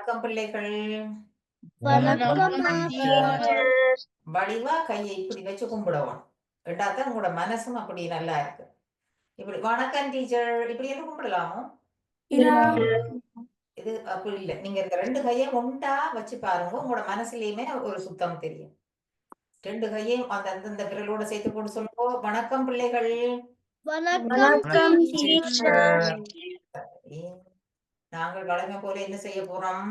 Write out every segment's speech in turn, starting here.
வணக்கம் பிள்ளைகள். வடிவா கையை இப்படி வச்சு கும்பிடுவோம். ரெண்டாத்தான் உங்களோட மனசும் அப்படி நல்லா இருக்கு. இப்படி வணக்கம் டீச்சர் இப்படி எல்லாம் கும்பிடலாமோ? இது அப்படி இல்லை. நீங்க இந்த ரெண்டு கையை ஒண்டா வச்சு பாருங்க. உங்களோட மனசுலயுமே ஒரு சுத்தம் தெரியும். ரெண்டு கையையும் அந்த அந்தந்த விரலோட சேர்த்து போட்டு சொல்லுவோம். வணக்கம் பிள்ளைகள். நாங்கள் வழமை போல என்ன செய்ய போறோம்?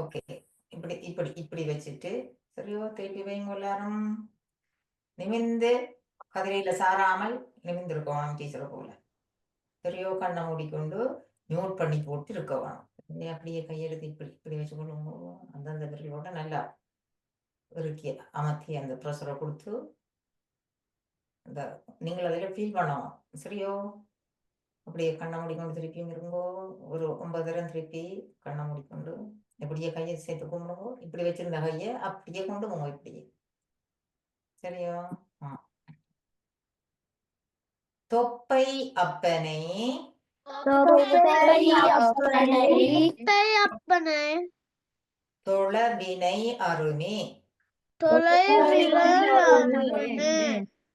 ஓகே, இப்படி இப்படி இப்படி வச்சுட்டு சரியோ திருப்பி வைங்க. எல்லாரும் நிமிந்து கதிரையில சாராமல் நிமிந்திருக்கோம் டீச்சரை போல. சரியோ கண்ணை மூடிக்கொண்டு மியூட் பண்ணி போட்டு இருக்கணும். அப்படியே கையெழுத்து இப்படி இப்படி வச்சுக்கொள்ளுங்க. அந்தந்த விரலோட நல்லா இறுக்கி அமர்த்தி அந்த ப்ரெஷரை கொடுத்து அந்த நீங்கள் அதில் ஃபீல் பண்ணணும். சரியோ அப்படியே கண்ணை மூடிக்கொண்டு திருப்பியும் இருங்கோ. ஒரு 9 தரம் திருப்பி கண்ணை மூடிக்கொண்டு இப்படியே கையை சேர்த்து கும்பிடுங்கோ. இப்படி வச்சிருந்த கையை அப்படியே கொண்டு போங்க. இப்படியே சரியோ? தொப்பை அப்பனை தொழவினை அருமே.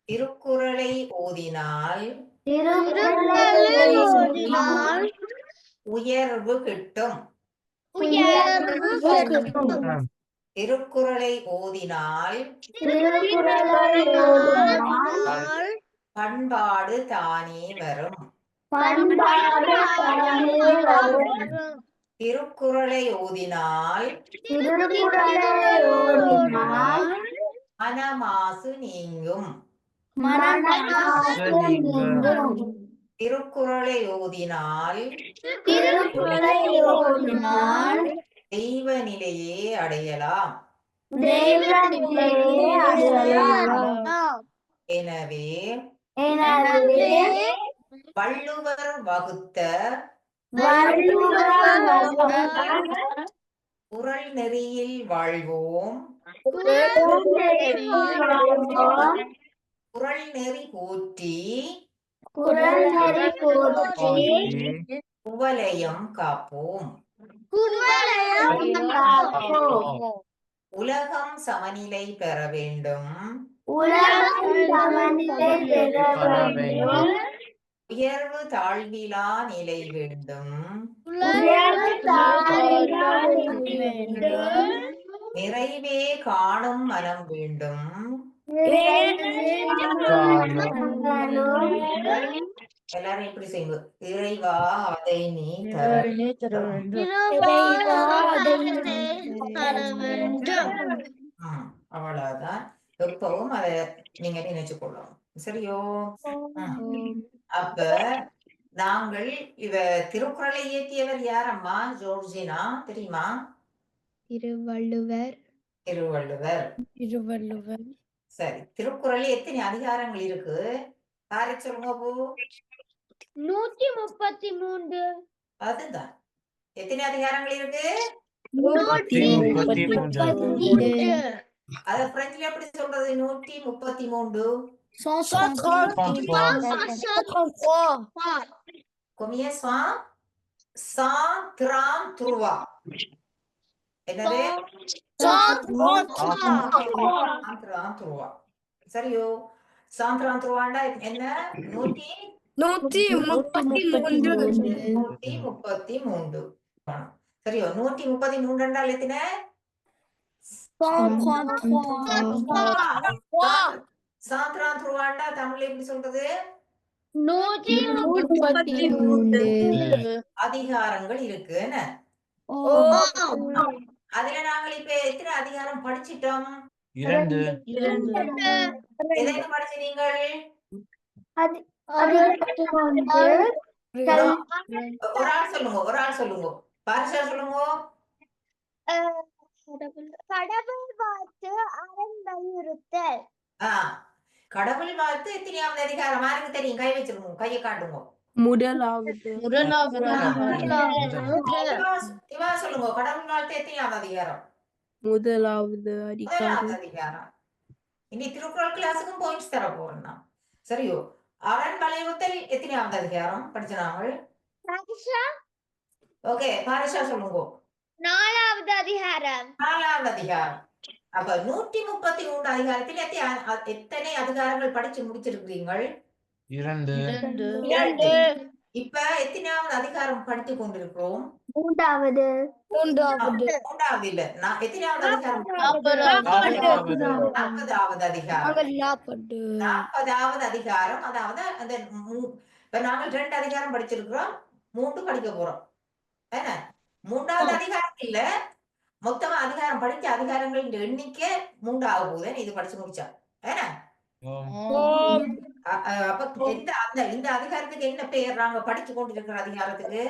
திருக்குறளை ஓதினால் உயர்வு கிட்டும். திருக்குறளை ஓதினால் பண்பாடு தானே வரும். திருக்குறளை ஓதினால் மனமாசு நீங்கும். திருக்குறளை ஓதினால் தெய்வ நிலையே அடையலாம். எனவே வள்ளுவர் வகுத்த குறள் நெறியில் வாழ்வோம். குறள் நெறி போற்றி குவலயம் காப்போம். உலகம் சமநிலை பெற வேண்டும். உயர்வு தாழ்விலா நிலை வேண்டும். நிறைவே காணும் மனம் வேண்டும். எல்லாரும் எப்படி செய்யுங்க? இறைவா அதை நீ தர வேண்டும். அவ்வளவுதான். எப்பவும் அதை நீங்க நினைச்சு கொள்ளணும். சரியோ? அப்ப நாங்கள் இவ திருக்குறளை இயற்றியவர் யாரம்மா? ஜோர்ஜினா தெரியுமா? திருவள்ளுவர். சரி, திருக்குறள் எத்தனை அதிகாரங்கள் இருக்கு? யாரை சொல்லுங்க போ. 133. அதுதான். எத்தனை அதிகாரங்கள் இருக்கு? 133. அத பிரெஞ்சுல எப்படி சொல்றது? 133. Combien sont 133? என்னது? 133. சரியோ? 133 என்ன? 133. சரியோ? 133 என்றால் எத்தனை? 133 தமிழ்ல எப்படி சொல்றது? 133 அதிகாரங்கள் இருக்கு. அதுல நாங்கள் இப்ப எத்தனை அதிகாரம் படிச்சிட்டோம்? 2. எதை படிச்சு நீங்கள்? ஒரு ஆள் சொல்லுங்க. பாரிஷா சொல்லுங்க. கடவுள் வாழ்த்து அரண் வலியுறுத்தல். கடவுள் வாழ்த்து எத்தனையாவது அதிகாரம்? யாருக்கு தெரியும்? கை வச்சிருங்க, கையை காட்டுங்க. முதலாவது. இவா சொல்லுங்க. கடவுள் வாழ்த்து எத்தனையாவது அதிகாரம்? முதலாவது அதிகாரம். இனி திருக்குறள் கிளாஸுக்கும் பாயிண்ட்ஸ் தர போறோம். சரியோ? அரண் வலியுறுத்தல் எத்தனையாவது அதிகாரம் படிச்ச நாங்கள்? சரிஷா ஓகே பாரிஷா சொல்லுங்க. 4வது அதிகாரம். 4வது அதிகாரம். அப்ப 133 அதிகாரத்தில் எத்தனை அதிகாரங்கள் படிச்சு முடிச்சிருக்கிறீர்கள்? 2 2. இப்ப எத்தனாவது அதிகாரம் படித்து கொண்டிருக்கிறோம்? 3வது. 3வது இல்ல. எத்தனாவது அதிகாரம்? 40வது அதிகாரம். 40வது அதிகாரம். அதாவது அந்த இப்ப நாங்கள் 2 அதிகாரம் படிச்சிருக்கிறோம், 3 படிக்க போறோம். என்ன 3வது அதிகாரம் இல்ல, மொத்தமா அதிகாரம் படிச்ச அதிகாரங்களின் எண்ணிக்கை 3 ஆக போகுது. இது படிச்சு முடிச்சா என்ன? அப்ப இந்த அதிகாரத்துக்கு என்ன பெயர்? நாங்க படிச்சு கொண்டிருக்கிற அதிகாரத்துக்கு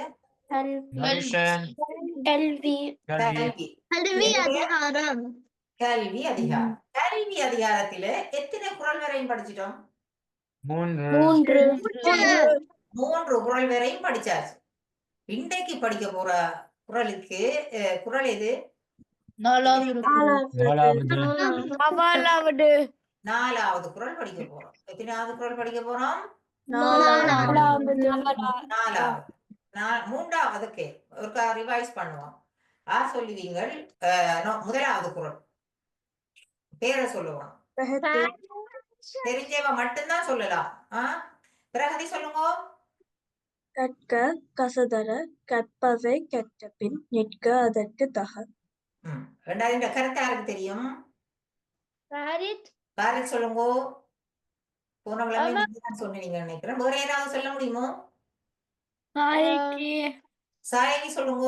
கல்வி. கல்வி. கல்வி அதிகாரம். கல்வி அதிகாரம். கல்வி அதிகாரத்தில எத்தனை குறள் வரையும் படிச்சிட்டோம்? 3 3 குறள் வரையும் படிச்சாச்சு. இன்றைக்கு படிக்க போற குறளுக்கு குறள் எது? 4வது குறள் படிக்க போறோம். எத்தனாவது குறள் படிக்க போறோம்? 4வது. 3வது ஒருக்கா ரிவைஸ் பண்ணுவோம். சொல்லுவீங்கள். 1வது குறள் பேரை சொல்லுவோம். தெரிஞ்சவ மட்டும்தான் சொல்லலாம். பிரகதி சொல்லுங்க. கற்க கசதர கற்பவை கற்றபின் நிற்க அதற்கு தக. 2வது இந்த கருத்து யாருக்கு தெரியும்? பாரத் சொல்லுங்க. போன கிழமை நீங்க சொன்னீங்க நினைக்கிறேன். வேற யாராவது சொல்ல முடியுமோ? சாயகி சொல்லுங்க.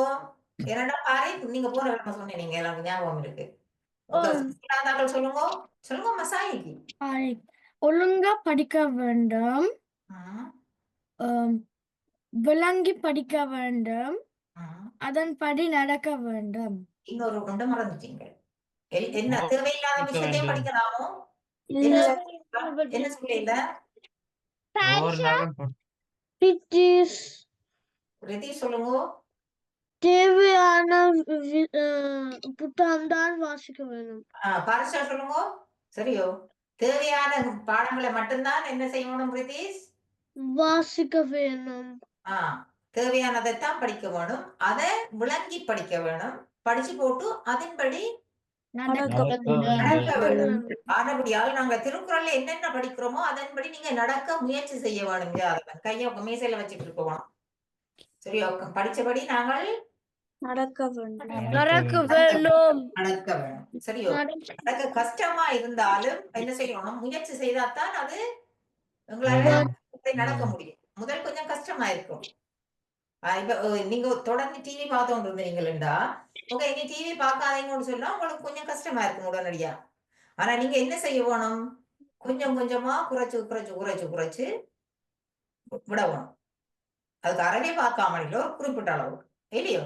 ஏன்னா பாரத் நீங்க போன கிழமை சொன்னீங்க, எனக்கு ஞாபகம் இருக்கு. சொல்லுங்க சொல்லுங்க சாயகி. ஒழுங்கா படிக்க வேண்டும், விளங்கி படிக்க வேண்டும், அதன்படி நடக்க வேண்டும். இன்னொரு ஒன்று மறந்துட்டீங்க. என்ன தேவையில்லாத விஷயத்தையும் படிக்கலாமோ? என்ன சொல்ல? ரிதீஷ் சொல்லுங்க. தேவையான புத்தகம் தான் வாசிக்க வேண்டும். பாரிஷா சொல்லுங்க. சரியோ? தேவையான பாடங்களை மட்டும்தான் என்ன செய்யணும் ரிதீஷ்? வாசிக்க வேணும். தேவையானதைத்தான் படிக்க வேணும், அதை விளங்கி படிக்க வேணும், படிச்சு போட்டு அதன்படி நடக்க வேணும். ஆனபடியால் நாங்க திருக்குறள்ல என்னென்ன படிக்கிறோமோ அதன்படி நீங்க நடக்க முயற்சி செய்ய வேணும். கைய மேசையில வச்சுட்டு இருக்கோம். சரியோ? படிச்சபடி நாங்கள் நடக்க வேண்டும். நடக்க வேணும். சரியோ? நடக்க கஷ்டமா இருந்தாலும் என்ன செய்யணும்? முயற்சி செய்தாதான் அது உங்களால நடக்க முடியும். முதல் கொஞ்சம் கஷ்டமா இருக்கும். இப்ப நீங்க தொடர்ந்து டிவி பார்த்துட்டு இருந்தீங்களா? ஓகே, நீ டிவி பார்க்காதீங்கன்னு சொன்னா உங்களுக்கு கொஞ்சம் கஷ்டமா இருக்கும் உடனடியா. ஆனா நீங்க என்ன செய்ய வேணும்? கொஞ்சம் கொஞ்சமா குறைச்சு குறைச்சு குறைச்சு குறைச்சு விடணும். அதுக்கு அறவே பார்க்காம இல்ல, ஒரு குறிப்பிட்ட அளவு இல்லையோ?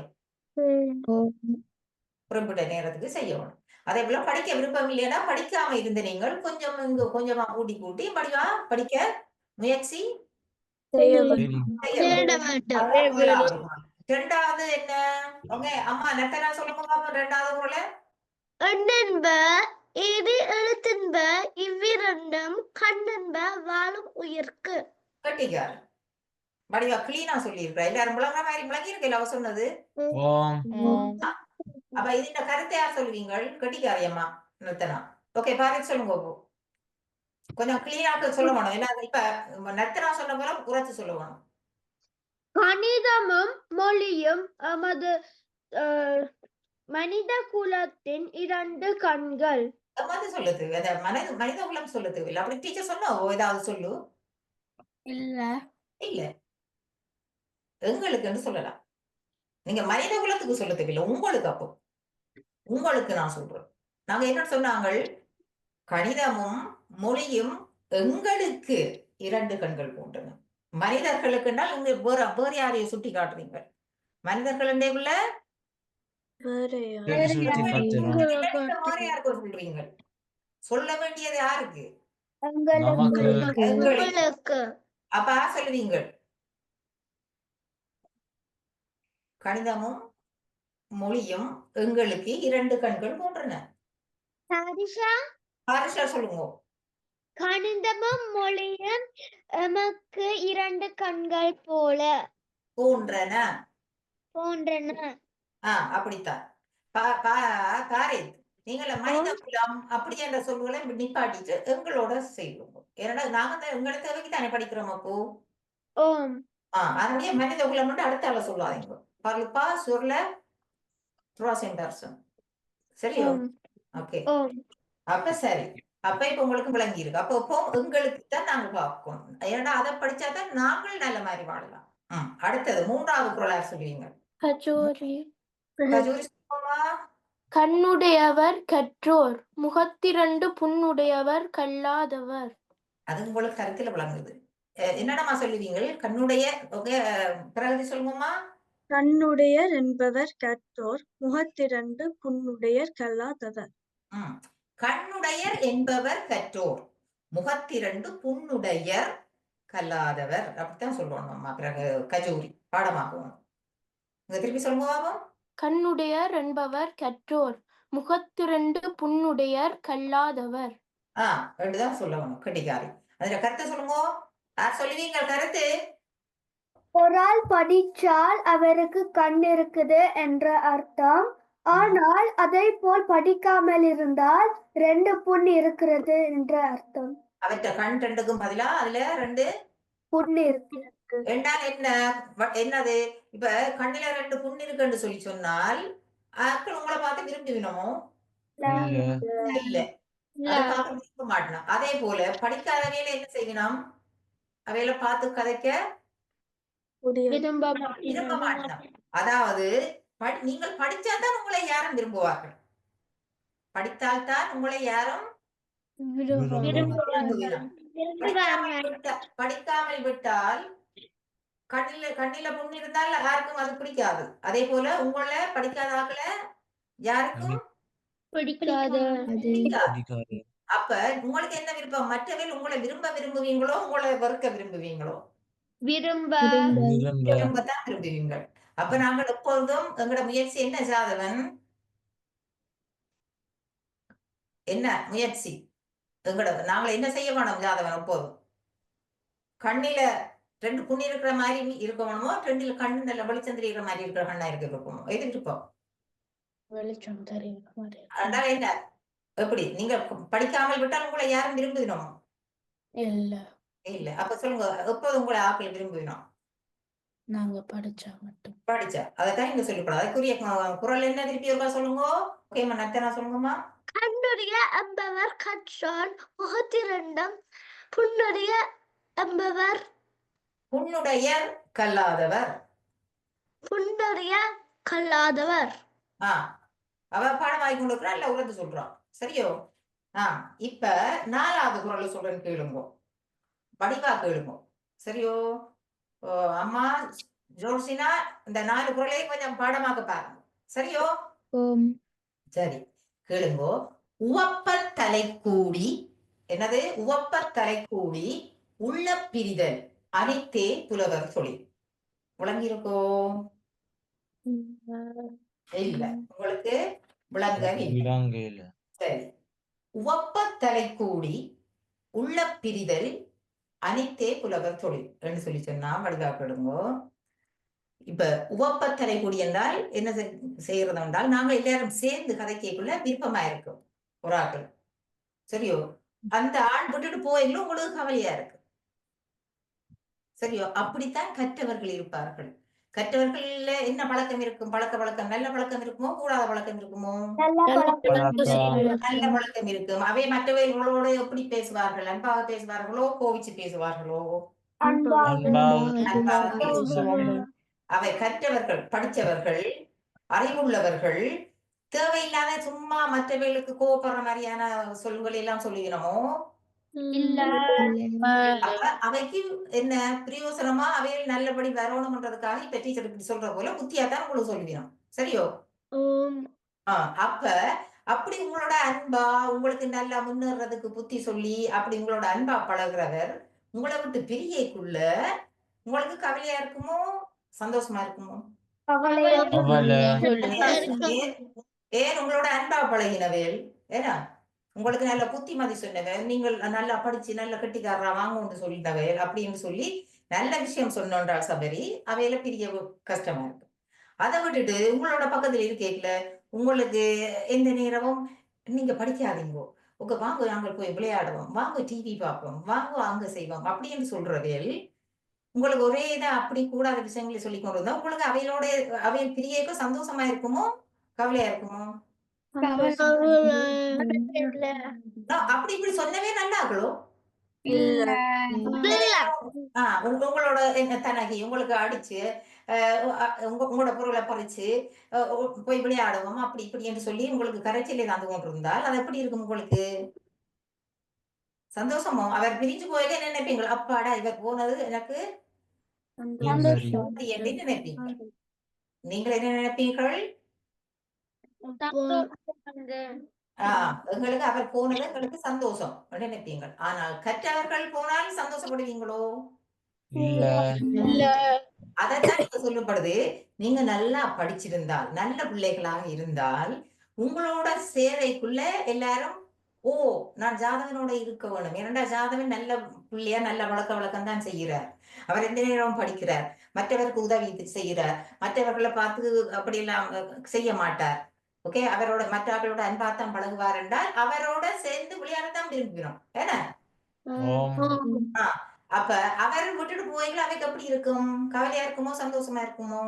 குறிப்பிட்ட நேரத்துக்கு செய்யணும். அதே போல படிக்க விருப்பம் இல்லையா படிக்காம இருந்த நீங்கள் கொஞ்சம் இங்க கொஞ்சமா கூட்டி கூட்டி படிக்க முயற்சி செய்ய வேண்டும். 2வது என்ன? ஓகே அம்மா நெட்டனா சொல்லுங்க பாப்போம். 2வது போல எண்ணென்ப இது எழுத்தென்ப இவ்விரண்டும் கண்ணென்ப வாழும் உயிர்க்கு. கட்டிக்கார் வடிவா கிளீனா சொல்லியிருக்கா. எல்லாரும் விளங்குற மாதிரி விளங்கி இருக்கு அவ சொன்னது. அப்ப இது இந்த கருத்தை யார் சொல்லுவீங்கள்? கட்டிக்காரியம்மா நெத்தனா. ஓகே பாரத் சொல்லுங்க. கொஞ்சம் கிளீனாக்க சொல்லணும். ஏன்னா இப்ப நெத்தனா சொன்ன போல குறைச்சு சொல்லணும். கணிதமும் மொழியும் எமது மனித குலத்தின் 2 கண்கள். சொல்லுது மனித குலம் சொல்ல தேவையில்லை. அப்படி டீச்சர் சொன்னா ஏதாவது சொல்லு. இல்ல இல்ல எங்களுக்குன்னு சொல்லலாம். நீங்க மனித குலத்துக்கு சொல்ல தேவையில்லை, உங்களுக்கு. அப்போ உங்களுக்கு நான் சொல்றேன். நாங்க என்ன சொன்னாங்க? கணிதமும் மொழியும் எங்களுக்கு 2 கண்கள் போன்றன. மனிதர்களுக்குன்னா இங்க வேற யாரையும் சுட்டி காட்டுறீங்க? மனிதர்கள் யாருக்கு சொல்றீங்க? சொல்ல வேண்டியது யாருக்கு? அப்ப சொல்லுவீங்க கணிதமும் மொழியும் எங்களுக்கு 2 கண்கள் போன்றன. பாரிஷா சொல்லுங்க. கணிதமும் மொழியும் எமக்கு 2 கண்கள் போல. போன்றன. போன்றன. அப்படித்தான். பாரு, நீங்கள மனித குலம் அப்படி என்ற சொல்லுகளை நிப்பாட்டிட்டு எங்களோட செய்வோம். ஏன்னா நாங்க தான் எங்களை தேவைக்கு தானே படிக்கிறோம். அப்போ ஓம். அதனுடைய மனித குலம் மட்டும் அடுத்த ஆள சொல்லாதீங்க. பருப்பா சுருள சரியோ? ஓம். ஓகே. ஓம். அப்ப சரி. அப்ப இப்ப உங்களுக்கு விளங்கி இருக்கு. அப்போ உங்களுக்கு தான் நாங்க பார்க்கணும். ஏன்னா அதை படிச்சாதான் நாங்கள் நல்ல மாதிரி வாழலாம். அடுத்தது 3வது குறளா சொல்லுவீங்க. கஜோரி. கஜூரி சொல்லுவோமா? கண்ணுடையவர் கற்றோர், முகத்திரண்டு புண்ணுடையவர் கல்லாதவர். அது உங்களுக்கு கருத்துல விளங்குது. என்னடமா சொல்லுவீங்க? கண்ணுடைய பிறகு சொல்லுவோமா? கண்ணுடையர் என்பவர் கற்றோர், முகத்திரண்டு புண்ணுடையர் கல்லாதவர். கண்ணுடையர் என்பவர் கற்றோர், முகத்திரண்டு புண்ணுடையர் கல்லாதவர். அப்படித்தான் சொல்லுவோம் அம்மா. பிறகு கஜூரி பாடமாக்குவோம். திருப்பி சொல்லுவோம். கண்ணுடையர் என்பவர் கற்றோர், முகத்திரண்டு புண்ணுடையர் கல்லாதவர். ரெண்டுதான் சொல்லணும். கட்டிக்காரி. அதுல கருத்தை சொல்லுங்க. சொல்லுவீங்க கருத்து. ஒரு ஆள் படிச்சால் அவருக்கு கண் இருக்குது என்ற அர்த்தம். ஆனால் அதை போல் படிக்காமல் இருந்தால் 2 புண் இருக்கிறது என்ற அர்த்தம். அவற்ற கண் 2க்கும் பதிலா அதுல 2 புண் இருக்கு. என்றால் என்னது? இப்ப கண்ணில 2 புண் இருக்குன்னு சொல்லி சொன்னால் உங்களை பார்த்து விரும்புவினமோ? இல்ல. அதுக்காக விரும்ப மாட்டோம். அதே போல படிக்காதவையில என்ன செய்யணும்? அவையில பார்த்து கதைக்க விரும்ப மாட்டோம். அதாவது நீங்கள் படிச்சாதான் உங்களை யாரும் விரும்புவார்கள். படித்தால்தான் உங்களை யாரும் படிக்காமல் விட்டால் கண்ணில புண் இருந்தால் யாருக்கும் அது பிடிக்காது. அதே போல உங்களை படிக்காத ஆக்கள யாருக்கும் பிடிக்காது. அப்ப உங்களுக்கு என்ன விருப்பம்? மற்றவர்கள் உங்களை விரும்புவீங்களோ உங்களை வெறுக்க விரும்புவீங்களோ? விரும்பத்தான் விரும்புவீங்கள். அப்ப நாங்கள் எப்பொழுதும் எங்களோட முயற்சி என்ன சாதவன்? என்ன முயற்சி? நாங்கள் என்ன செய்ய வேணும் ஜாதவன்? எப்போதும் கண்ணில 2 புண்ணி இருக்கிற மாதிரி இருக்க வேணுமோ, 2 கண்ணு நல்ல வெளிச்சம் தெரிகிற மாதிரி இருக்கிற கண்ணா இருக்கணும். எது இருப்போம்? வெளிச்சம் தெரிகிற மாதிரி. அதனால என்ன எப்படி நீங்க படிக்காமல் விட்டால் உங்களை யாரும் விரும்புகிறோம்? இல்ல. அப்ப சொல்லுங்க, எப்போது உங்களை ஆக்கள் விரும்புகிறோம்? நாங்க படிச்சா மட்டும். படிச்சா அதைத்தான் இங்க சொல்லப்படாது. அதுக்குரிய குறள் என்ன? திருப்பி ஒருக்கா சொல்லுங்க. ஓகேமா, நத்தனா சொல்லுங்கம்மா. கண்ணுடைய என்பவர் கற்றோர், முகத்திரண்டும் புண்ணுடைய என்பவர் புண்ணுடையர் கல்லாதவர். புண்ணுடைய கல்லாதவர். அவ பாடம் வாங்கி கொண்டு இருக்கிறா, இல்ல உலகத்து சொல்றான். சரியோ? இப்ப 4வது குறள் சொல்றேன்னு கேளுங்க. வடிவா கேளுங்க. சரியோ? அம்மா ஜோர்சினா இந்த 4 குறளையும் கொஞ்சம் பாடமாக்க பாருங்க. சரியோ? சரி, கேளுங்கோ. உவப்ப தலை கூடி, என்னது? உவப்ப தலை கூடி உள்ள பிரிதல் அனைத்தே புலவர் தொழில். விளங்கியிருக்கோ? இல்ல, உங்களுக்கு விளங்கவில்லை. சரி. உவப்ப தலை கூடி உள்ள பிரிதல் அனைத்தே புலவர் தொழில் என்று சொல்லி சொன்னா வடிவாக்கிடுங்கோ. இப்ப உவப்ப தலை கூடி என்றால் என்ன செய்யறது என்றால், நாங்க எல்லாரும் சேர்ந்து கதைக்குள்ள விருப்பமா இருக்கும் ஒரு ஆக்கள். சரியோ? அந்த ஆள் விட்டுட்டு போயிலும் உங்களுக்கு கவலையா இருக்கு. சரியோ? அப்படித்தான் கற்றவர்கள் இருப்பார்கள். கற்றவர்கள்ல என்ன பழக்கம் இருக்கும்? பழக்கம் நல்ல பழக்கம் இருக்குமோ, கூடாத பழக்கம் இருக்குமோ? நல்ல பழக்கம் இருக்கும். அவை மற்றவர்களோட எப்படி பேசுவார்கள்? அன்பாக பேசுவார்களோ, கோவிச்சு பேசுவார்களோ? அவை கற்றவர்கள், படித்தவர்கள், அறிவுள்ளவர்கள். தேவையில்லாத சும்மா மற்றவர்களுக்கு கோபப்படுற மாதிரியான சொல்களை எல்லாம் சொல்லுகிறோமோ? அவைக்கு என்ன பிரயோசனமா அவையில் நல்லபடி வரணும்ன்றதுக்காக இப்ப டீச்சர் இப்படி சொல்ற போல புத்தியாதான் உங்களுக்கு சொல்லுவோம். சரியோ? அப்ப அப்படி உங்களோட அன்பா உங்களுக்கு நல்லா முன்னேறதுக்கு புத்தி சொல்லி அப்படி உங்களோட அன்பா பழகுறவர் உங்களை விட்டு பிரியக்குள்ள உங்களுக்கு கவலையா இருக்குமோ, சந்தோஷமா இருக்குமோ? ஏன் உங்களோட அன்பா பழகினவேல், ஏன்னா உங்களுக்கு நல்ல புத்திமதி சொன்னவன், நீங்கள் நல்லா படிச்சு நல்ல கட்டிக்காரரா வாங்கன்னு சொல்லிட்டவன் அப்படின்னு சொல்லி நல்ல விஷயம் சொன்னோன்றால் சபரி அவையில பிரிய கஷ்டமா இருக்கு. அதை விட்டுட்டு உங்களோட பக்கத்துல இருக்கேக்கல உங்களுக்கு எந்த நேரமும் நீங்க படிக்காதீங்கோ, உங்க வாங்க நாங்கள் போய் விளையாடுவோம், வாங்க டிவி பார்ப்போம், வாங்க அங்க செய்வோம் அப்படின்னு சொல்றவையில் உங்களுக்கு ஒரே இதை அப்படி கூடாத விஷயங்களை சொல்லி கொண்டு வந்தா உங்களுக்கு அவையோட அவையில் பிரியக்கும் சந்தோஷமா இருக்குமோ கவலையா இருக்குமோ? அப்படி இப்படி சொன்னவே நல்லாங்களோ? இல்ல. உங்களோட என்ன தனகி உங்களுக்கு அடிச்சு உங்களோட பொருளை பறிச்சு போய் விளையாடுவோம் அப்படி இப்படி என்று சொல்லி உங்களுக்கு கரைச்சலே தந்து கொண்டு இருந்தால் அது எப்படி இருக்கும் உங்களுக்கு? சந்தோஷமோ? அவர் பிரிஞ்சு போயில என்ன நினைப்பீங்க? அப்பாடா இவர் போனது எனக்கு என்று நினைப்பீங்க. நீங்கள் என்ன நினைப்பீர்கள்? எங்களுக்கு அவர் போனது எங்களுக்கு சந்தோஷம் நினைப்பீங்க. ஆனால் கற்றவர்கள் போனால் சந்தோஷப்படுவீங்களோ? இல்ல. அதைத்தான் இப்ப சொல்லப்படுது. நீங்க நல்லா படிச்சிருந்தால் நல்ல பிள்ளைகளாக இருந்தால் உங்களோட சேரைக்குள்ள எல்லாரும் ஓ நான் ஜாதகனோட இருக்க வேணும். ஏனென்றா ஜாதகன் நல்ல பிள்ளையா நல்ல வழக்கம் தான் செய்கிறார். அவர் எந்த நேரம் படிக்கிறார், மற்றவருக்கு உதவி செய்கிறார், மற்றவர்களை பார்த்து அப்படியெல்லாம் செய்ய மாட்டார். ஓகே, அவரோட மற்றவர்களோட அன்பாத்தான் பழகுவார் என்றால் அவரோட சேர்ந்து விளையாடத்தான் விரும்புகிறோம். ஏன்னா அப்ப அவர் விட்டுட்டு போய்கள் அவைக்கு எப்படி இருக்கும்? கவலையா இருக்குமோ சந்தோஷமா இருக்குமோ?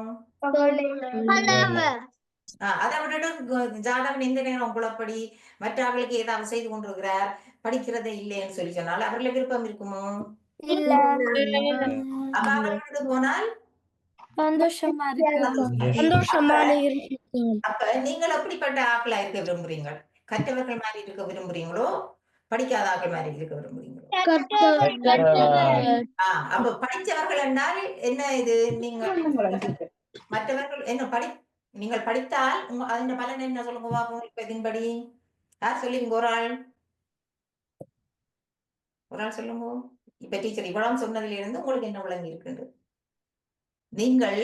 அதை விட்டுட்டு ஜாதகன் எந்த நேரம் குழப்படி மற்றவர்களுக்கு ஏதாவது செய்து கொண்டிருக்கிறார், படிக்கிறதே இல்லைன்னு சொல்லி சொன்னால் அவர்களை விருப்பம் இருக்குமோ? அப்ப அவர் விட்டுட்டு போனால் சந்தோஷமா அப்ப நீங்கள் எப்படிப்பட்ட ஆக்களா இருக்க விரும்புறீங்க? கற்றவர்கள் மாதிரி இருக்க விரும்புறீங்களோ படிக்காத ஆக்கள் மாதிரி இருக்க விரும்புறீங்களோ? அப்ப படிச்சவர்கள் என்றால் என்ன இது? நீங்க மற்றவர்கள் என்ன நீங்கள் படித்தால் அதன் பலன் என்ன சொல்லுங்க பாப்போம். இப்ப இதன்படி யார் சொல்லுங்க? ஒரு ஆள் சொல்லுங்க. இப்ப டீச்சர் இவ்வளவு சொன்னதுல இருந்து உங்களுக்கு என்ன விளங்கி இருக்கு? நீங்கள்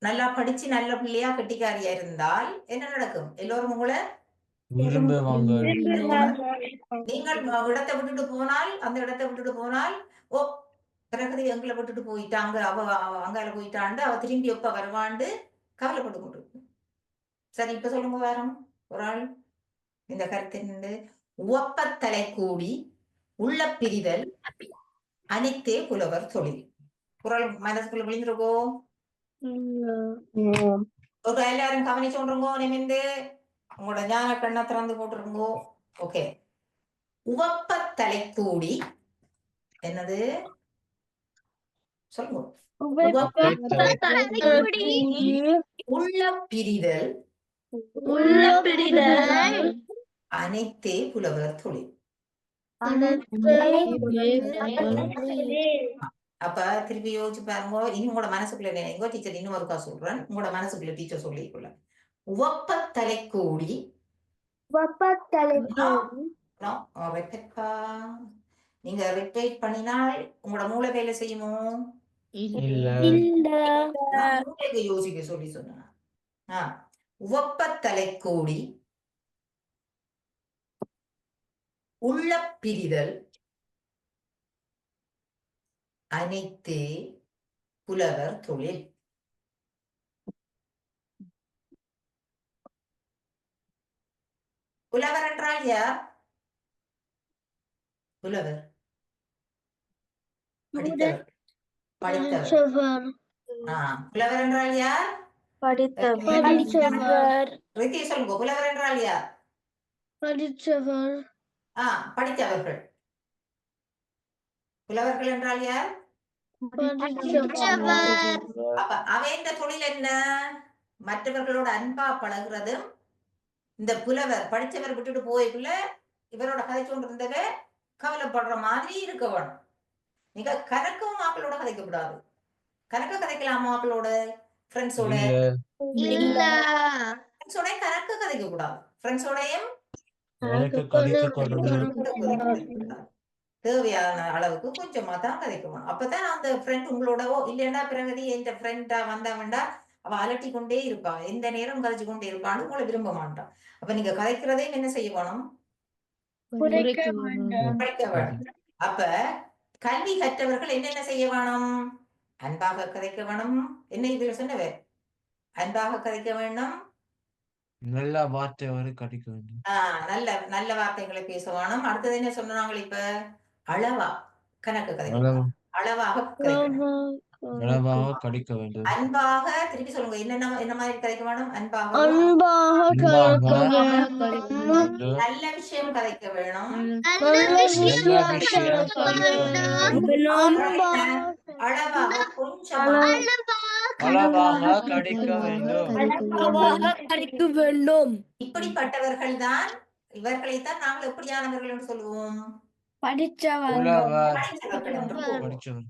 நல்லா படிச்சு நல்ல பிள்ளையா கெட்டிக்காரியா இருந்தால் என்ன நடக்கும்? எல்லோரும் உங்களை விரும்புவாங்க. நீங்கள் இடத்தை விட்டுட்டு போனால் அந்த இடத்தை விட்டுட்டு போனால் ஓ பிரகதி எங்களை விட்டுட்டு போயிட்டாங்க, அவ அங்கால போயிட்டாண்டு அவ திரும்பி எப்ப வருவாண்டு கவலைப்பட்டு கொண்டு. சரி இப்ப சொல்லுங்க வேறும் ஒரு ஆள் இந்த கருத்து. உவப்பத்தலை கூடி உள்ள பிரிதல் அனைத்தே புலவர் தொழில். குரல் மனசுக்குள்ள விழுந்திருக்கோ? ஒரு எல்லாரும் கவனிச்சோன்றங்கோ. நிமிந்து உங்களோட ஞான கண்ணை திறந்து போட்டுருங்கோ. ஓகே, உவப்பத்தலை கூடி என்னது சொல்லுங்க? உள்ள பிரிதல் அனைத்தே புலவர் தொழில். அப்ப திருப்பி யோசிச்சு பாருங்க. இனி உங்களோட மனசுக்குள்ள நினைங்க. டீச்சர் இன்னும் ஒருக்கா சொல்றேன். உங்களோட மனசுக்குள்ள டீச்சர் சொல்லிக்குள்ள உவப்பத்தலை கூடி நீங்க ரிப்பீட் பண்ணினால் உங்களோட மூளை வேலை செய்யுமோ? யோசிக்க சொல்லி சொன்னா உவப்பத்தலை கூடி உள்ள பிரிதல் அனைத்தே புலவர் தொழில். புலவர் என்றால் யார்? புலவர் படித்தவர். புலவர் என்றால் யார்? படித்தவர். சொல்லுங்க. புலவர் என்றால் யார்? படித்தவர். படித்தவர்கள். புலவர்கள் என்றால் யார்? அப்ப அவன் தொழில் என்ன? மற்றவர்களோட அன்பா பழகுறதும். இந்த புலவர் படிச்சவர் விட்டுட்டு போய்க்குள்ள இவரோட கதைச்சு கொண்டு இருந்தவ கவலைப்படுற மாதிரி இருக்க வேணும். நீங்க கணக்கும் ஆக்களோட கதைக்க கூடாது. கணக்க கதைக்கலாமா ஆக்களோட? ஃப்ரெண்ட்ஸோட கணக்கு கதைக்க கூடாது. ஃப்ரெண்ட்ஸோடையும் தேவையான அளவுக்கு கொஞ்சமா தான் கதைக்கணும். அப்பதான் அந்த ஃப்ரெண்ட் உங்களோடவோ இல்லைன்னா பிரகதி எந்த ஃப்ரெண்டா வந்தவன்டா அவ அலட்டி கொண்டே இருப்பா, எந்த நேரம் கதைச்சு கொண்டே இருப்பான்னு உங்களை விரும்ப மாட்டான். அப்ப நீங்க கதைக்கிறதையும் என்ன செய்ய வேணும்? குறைக்க வேணும். அப்ப கல்வி கற்றவர்கள் என்னென்ன செய்ய வேணும்? அன்பாக கதைக்க வேணும். என்ன இதுல சொன்னவே? அன்பாக கதைக்க வேணும். நல்ல வார்த்தை வரை கடிக்க வேண்டும். நல்ல நல்ல வார்த்தைகளை பேச வேணும். அடுத்தது என்ன சொன்னாங்க இப்ப? அளவா கணக்கு கதைக்கணும். அளவாக கதைக்கணும். அளவாக கடிக்க வேண்டும். அன்பாக திருப்பி சொல்லுங்க. என்ன மாதிரி கதைக்க வேணும்? அன்பாக அன்பாக கலக்க வேண்டும். நல்ல விஷயம் கதைக்க வேணும். நல்ல விஷயம் கலக்க வேண்டும். அளவாக கொஞ்சமாக அளவாக கடிக்க வேண்டும். அளவாக கடிக்க வேண்டும். இப்படிப்பட்டவர்கள் தான் இவர்களைத்தான் நாங்கள் எப்படியானவர்கள் என்று சொல்லுவோம்? படிச்சவங்க. புலவர் படித்தவர்கள் என்று கூறுவோம். படித்தவர்.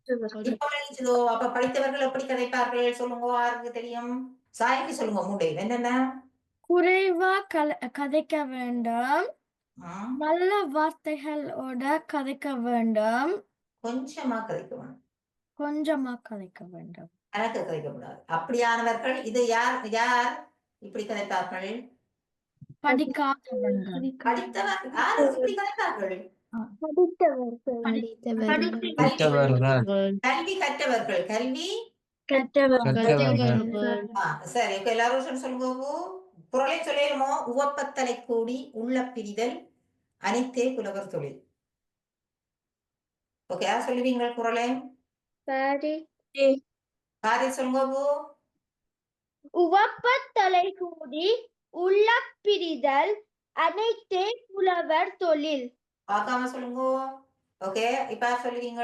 இப்ப விளங்கிச்சதோ? அப்ப படித்தவர்கள் எப்படி கதைப்பார்கள் சொல்லுங்க. யாருக்கு தெரியும்? சாய்க்கு சொல்லுங்க. மூண்டை என்னென்ன? குறைவா கதைக்க வேண்டும். ம், நல்ல வார்த்தைகளோட கதைக்க வேண்டும். கொஞ்சமா கதைக்க வேணும். கொஞ்சமா கதைக்க வேண்டும். கணக்கு கதைக்கப்படாது. அப்படியானவர்கள் இது யார் யார் இப்படி கதைப்பார்கள்? படிக்காதவங்க. படித்தவர்கள் யார் இப்படி கதைப்பார்கள்? படித்தவர்கள். கல்வி கற்றவர்கள். கல்வி கற்றவர்கள். சரி. இப்ப எல்லாரும் சொல்லுங்க. குரலை சொல்லிடுமோ? உவப்பத்தலை கூடி உள்ள பிரிதல் அனைத்தே புலவர் தொழில். ஓகே, யார் சொல்லுவீங்க குரலை? பாரி சொல்லுங்க. உவப்பத்தலை கூடி உள்ள பிரிதல் அனைத்தே புலவர் தொழில். பார்க்காம சொல்லுங்க. ஓகே, இப்ப யார் சொல்லுவீங்க?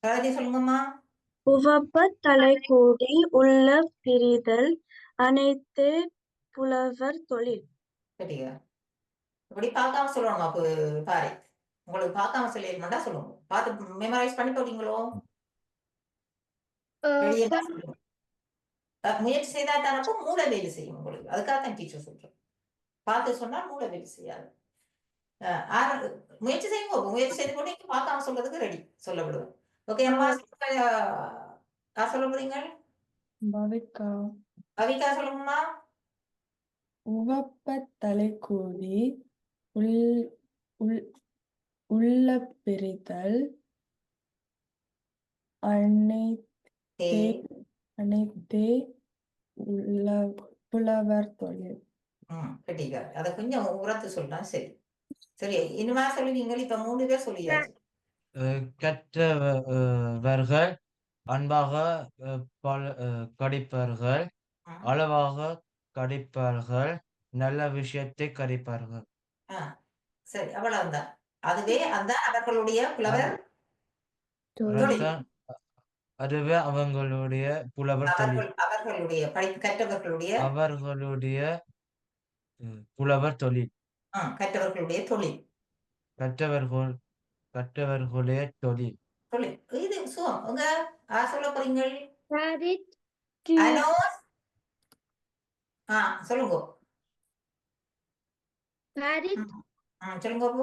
கருதி சொல்லுங்கம்மா. உவப்பத்தலை கூடி உள்ள பிரிதல் அனைத்து புலவர் தொழில். சரியா? இப்படி பார்க்காம சொல்லணுமா? பாரி உங்களுக்கு பார்க்காம சொல்லிருமாண்டா சொல்லுங்க. பார்த்து மெமரைஸ் பண்ணி போட்டீங்களோ? வெளியே தான் சொல்லுங்க. முயற்சி செய்தா தானப்போ மூளை வேலை செய்யும் உங்களுக்கு. அதுக்காக தான் டீச்சர் சொல்றேன். பார்த்து சொன்னா மூளை வேலை செய்யாது. முயற்சி செய்யுங்க. முயற்சி செய்து போட்டு நீங்க பார்க்காம சொல்றதுக்கு ரெடி சொல்ல விடுவேன். ஓகே அம்மா, யார் சொல்ல போறீங்க? கவிதா சொல்லுங்கம்மா. உவப்பத்தலை கூடி உள்ள பிரிதல் அனைத்தே புலவர் தொழில். கட்டிக்காரு. அதை கொஞ்சம் உரத்து சொல்லா. சரி சரி. இனிமே சொல்லுவீங்க. இப்ப 3 பேர் சொல்லியாச்சு. கற்றவர்கள் அன்பாக கடிப்பார்கள். அளவாக கடிப்பார்கள். நல்ல விஷயத்தை கடிப்பார்கள். சரி, அவ்வளவுதான். அதுவே அந்த அவர்களுடைய புலவர் தொழில். அதுவே அவங்களுடைய புலவர் தொழில். அவர்களுடைய கற்றவர்களுடைய புலவர் தொழில். கற்றவர்களுடைய தொழில். கற்றவர்களுடைய தொழில். இது சுகம். உங்க சொல்ல போறீங்க? சொல்லுங்க. சொல்லுங்க.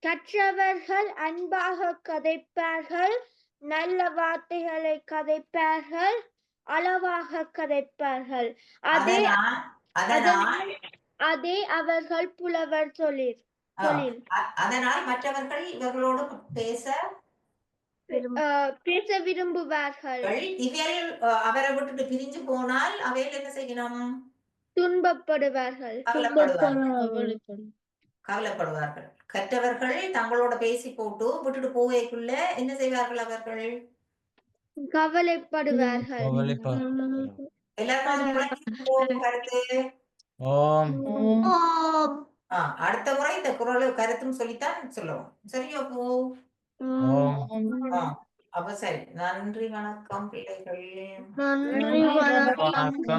கற்றவர்கள் அன்பாக கதைப்பார்கள். நல்ல வார்த்தைகளை கதைப்பார்கள். அளவாக கதைப்பார்கள். அதே அவர்கள் புலவர் தொழில். அதனால் மற்றவர்கள் இவர்களோடு பேச விரும்புவார்கள். இவர்கள் அவரை விட்டுட்டு பிரிஞ்சு போனால் அவையில் என்ன செய்யணும்? துன்பப்படுவார்கள். கவலைப்படுவார்கள். கற்றவர்கள் தங்களோட பேசி போட்டு விட்டுட்டு போவேக்குள்ள என்ன செய்வார்கள்? அவர்கள் கவலைப்படுவார்கள். எல்லாரும் கருத்து. அடுத்த முறை இந்த குரல் கருத்தும் சொல்லித்தான் சொல்லவும். சரியோ? அப்ப சரி. நன்றி, வணக்கம் பிள்ளைகள். நன்றி, வணக்கம்.